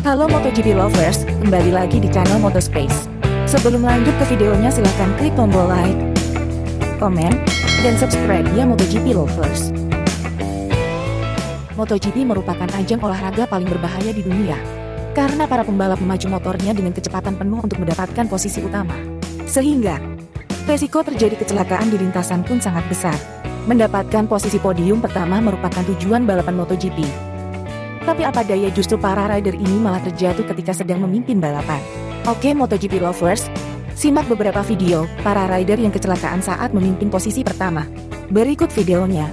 Halo MotoGP lovers, kembali lagi di channel Motospace. Sebelum lanjut ke videonya silahkan klik tombol like, komen, dan subscribe ya MotoGP lovers. MotoGP merupakan ajang olahraga paling berbahaya di dunia, karena para pembalap memacu motornya dengan kecepatan penuh untuk mendapatkan posisi utama. Sehingga, resiko terjadi kecelakaan dilintasan pun sangat besar. Mendapatkan posisi podium pertama merupakan tujuan balapan MotoGP. Tapi apa daya justru para rider ini malah terjatuh ketika sedang memimpin balapan. Oke MotoGP lovers, simak beberapa video para rider yang kecelakaan saat memimpin posisi pertama. Berikut videonya.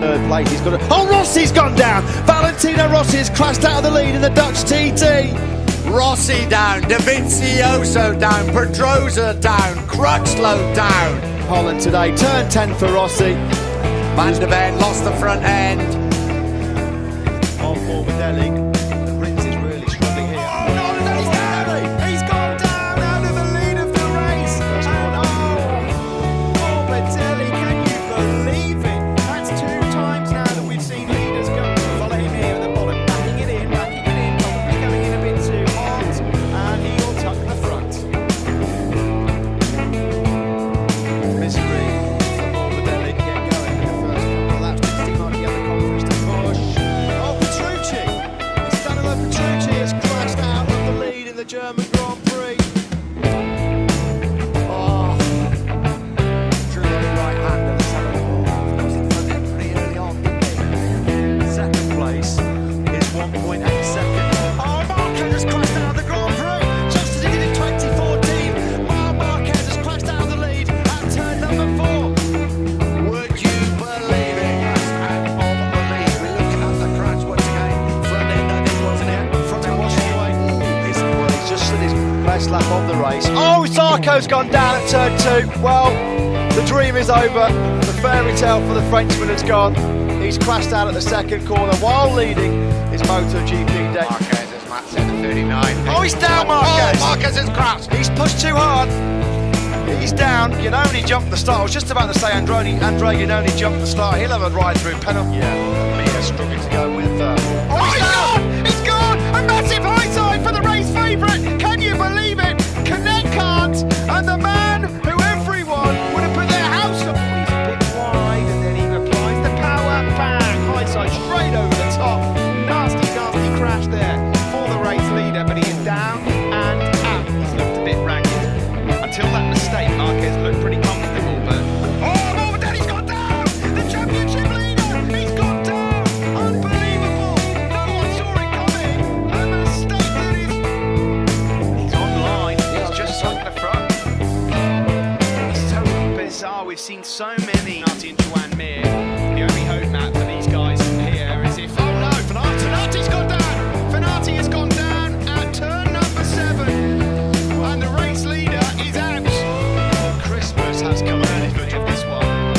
Third place, he's got a... Oh, Rossi's gone down! Valentino Rossi has crashed out of the lead in the Dutch TT! Rossi down, Dovizioso down, Pedrosa down, Crutchlow down. Holland today, turn 10 for Rossi. Van der Ven lost the front end. On Morbidelli, Rins is really struggling here. Oh no, he's down! He's gone down out of the lead of the race. And Morbidelli, can you believe it? That's 2 times now that we've seen leaders go. Follow him here at the bottom, backing it in, probably going in a bit too hard. And he'll tuck the front. Misery. German Grand Prix. Oh, drew on the right hand of the Of course, he put it pretty early on, didn't he? Second place is 1.8 seconds. Oh, Marquez has crashed out of the Grand Prix, just as he did in 2014. Marquez has crashed out of the lead at turn number 4. Would you believe it? Crashed out of the lead. We're looking at the crash once again. Front end, I think, wasn't it? Front end washing away. He's just his best lap of the race. Oh, Zarco's gone down at turn 2. Well, the dream is over. The fairy tale for the Frenchman has gone. He's crashed out at the second corner while leading his MotoGP day. Marquez has matched at the 39. Oh, he's down, Marquez! Oh, Marquez has crashed. He's pushed too hard. He's down. Yanoni jumped the start. I was just about to say Andrea Yanoni jumped the start. He'll have a ride through penalty. Yeah, Mia struggling to go with... Oh, he's gone! He's gone! A massive high side for the race favourite! Can you believe it? Connect can't, and the man who everyone would have put their house on. He's a bit wide, and then he applies the power, bang! High side straight over the top. Nasty crash there for the race leader, but he is down and out. He's looked a bit ragged. Until that mistake, Marquez looked pretty comfortable, but... Oh, Morbidelli's gone down! The championship leader! He's gone down! Unbelievable! No one saw it coming! A mistake that is... He's online. He's just sunk the front. It's so bizarre. We've seen so many... Fenati and Joan Mir. The only hope map for these guys here is if... Oh no! Fenati's gone down! Fenati has gone down at turn number 7. And the race leader is out. Christmas has come early for this one.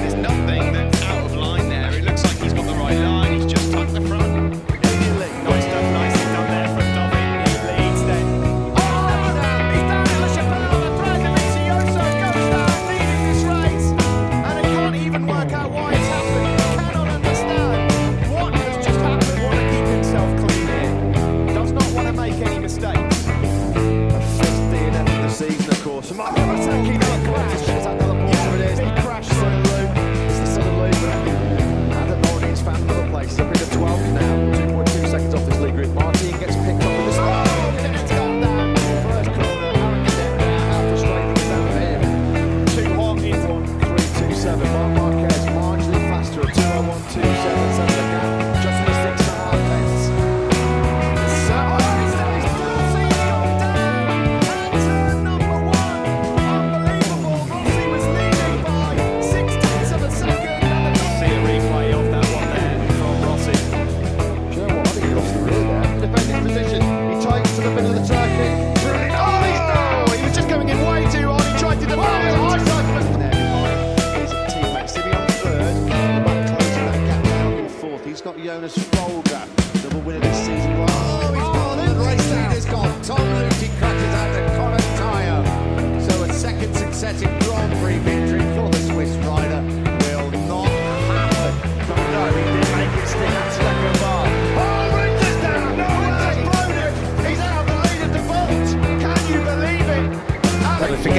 There's nothing that's out of line there. It looks like he's got the right line. He's just tucked the front. Nicely done there from Dobbin. He leads then. Oh, he's down at La Chapelle. The thread of Dovizioso goes down, leading this race. And I can't even work out why it's happened. I cannot understand what has just happened. Want to keep himself clean here. Does not want to make any mistakes. First DNF of the season, of course. And Marco Mazzecchi, another crash. Big crash, Southern Loop. It's the Southern Loop, but Adam Morgan has found another place. Up into 12th now. 2.2 seconds off this lead group. Martin gets picked up in the start. Cadet's gone down. First corner, Aaron Cadet down. How frustrating is that for him? Too hot in 1.327. Mark Marquez marginally faster at 2:01.277. The gap just for 6.5 pence. Jonas Folger, double winner this season. Oh, he's gone. The race leader's gone. Tom Luthi crashes out the Connacht tyre. So a second successive Grand Prix victory for the Swiss rider will not happen. No, he didn't make it stick.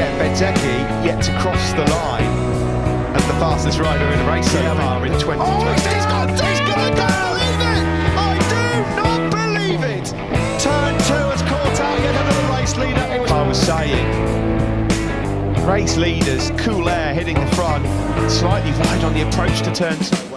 yet. Bezzecchi yet to cross the line as the fastest rider in the race so far in 2020. Oh, he's gone down, isn't it? I do not believe it. Turn 2 has caught out yet another race leader. It was I was saying. Race leaders, cool air hitting the front, slightly wide on the approach to turn 2.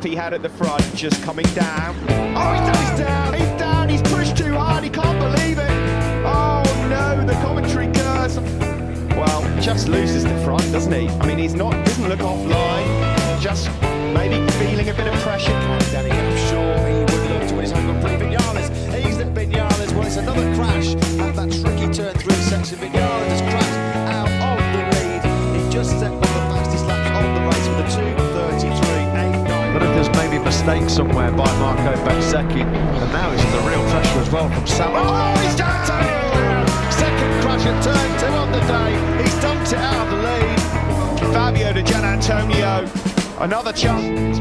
He had at the front, just coming down. Oh, he's down, he's pushed too hard, he can't believe it. Oh no, the commentary curse. Well, just loses the front, doesn't he? I mean, doesn't look offline, just maybe feeling a bit of pressure. Danny, I'm sure he would love to win his home Grand Prix. Vinales, he's at Vinales. Well, it's another crash at that tricky turn 3 section. Vinales has crashed out of the lead. He just set one of the fastest laps of the race with a 2:33.89. But if there's maybe a mistake somewhere by Marco Bezzecchi, and now he's under real pressure as well from Sam. Oh, he's down to second crash at turn 2 on the day. He's dumped it out of the lead. Fabio Di Gianantonio, another chance.